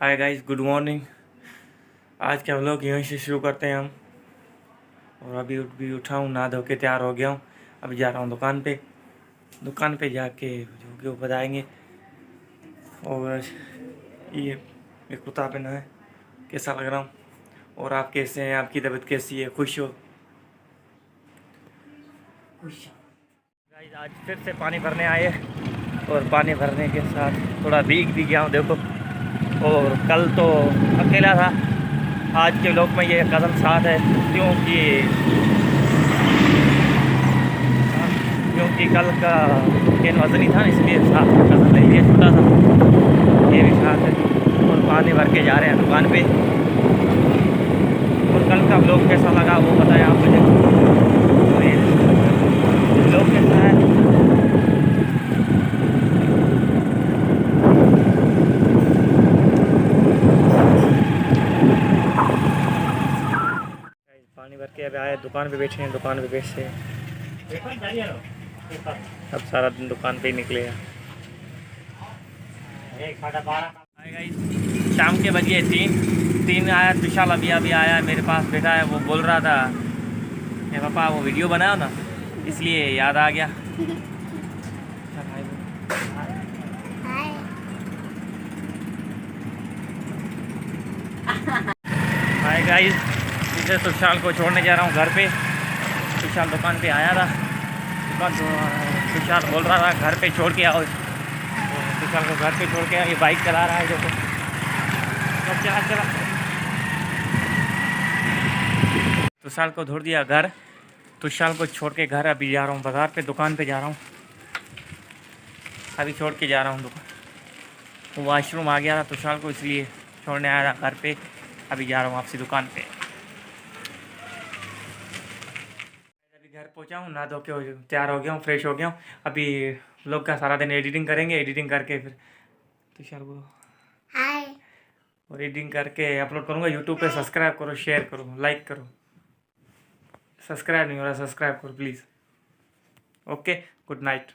Hi guys, good morning. आज के vlog यहीं से शुरू करते हैं हम। और अभी भी उठा हूँ, नहा धो के तैयार हो गया हूँ। अभी जा रहा हूँ दुकान पे जाके जो कि वो बताएंगे। और ये कुर्ता पहना है, कैसा लग रहा हूँ। और आप कैसे हैं, आपकी तबीयत कैसी है, खुश हो? गाइस आज फिर से पानी भरने आए और पानी भरने के साथ थोड़ा भीग भी गया हूँ देखो। और कल तो अकेला था, आज के लोग में ये कदम साथ है क्योंकि कल का केन वजनी था, इसलिए साथ में कदम ले लिया छोटा सा, ये भी साथ है। और पानी भर के जा रहे हैं दुकान पे। और कल का लोग कैसा लगा वो बताएं आप मुझे। तो ये लोग कैसा है। पानी भर के अब आए, दुकान पे बैठे हैं, दुकान पे बैठे हैं। अब सारा दिन दुकान पे ही निकलेगा। शाम के बजे तीन आया विशाल, अभी अभी आया मेरे पास बैठा है। वो बोल रहा था मेरे पापा वो वीडियो बनाया ना, इसलिए याद आ गया। हाय गाइस, इसे सुशाल को छोड़ने जा रहा हूँ घर पे। सुशाल दुकान पे आया था, सुशाल बोल रहा था घर पे छोड़ के आओ। सुशाल को घर पे छोड़ के ये बाइक चला रहा है जो चला तुषार को छोड़ दिया घर। तुषार को छोड़ के घर अभी जा रहा हूँ बाज़ार पे, दुकान पे जा रहा हूँ। अभी छोड़ के जा रहा हूँ दुकान। वो वॉशरूम आ गया था तुषार को, इसलिए छोड़ने आया था घर पे। अभी जा रहा हूँ आपसी दुकान पे। अभी घर पहुँचा हूँ, नहा धो के तैयार हो गया हूँ, फ्रेश हो गया हूँ। अभी लोग का सारा दिन एडिटिंग करेंगे, एडिटिंग करके फिर तुषार को हाय और एडिटिंग करके अपलोड करूँगा यूट्यूब पे। सब्सक्राइब करो, शेयर करो, लाइक करो। सब्सक्राइब नहीं हो रहा, सब्सक्राइब करो प्लीज़। Okay, good night.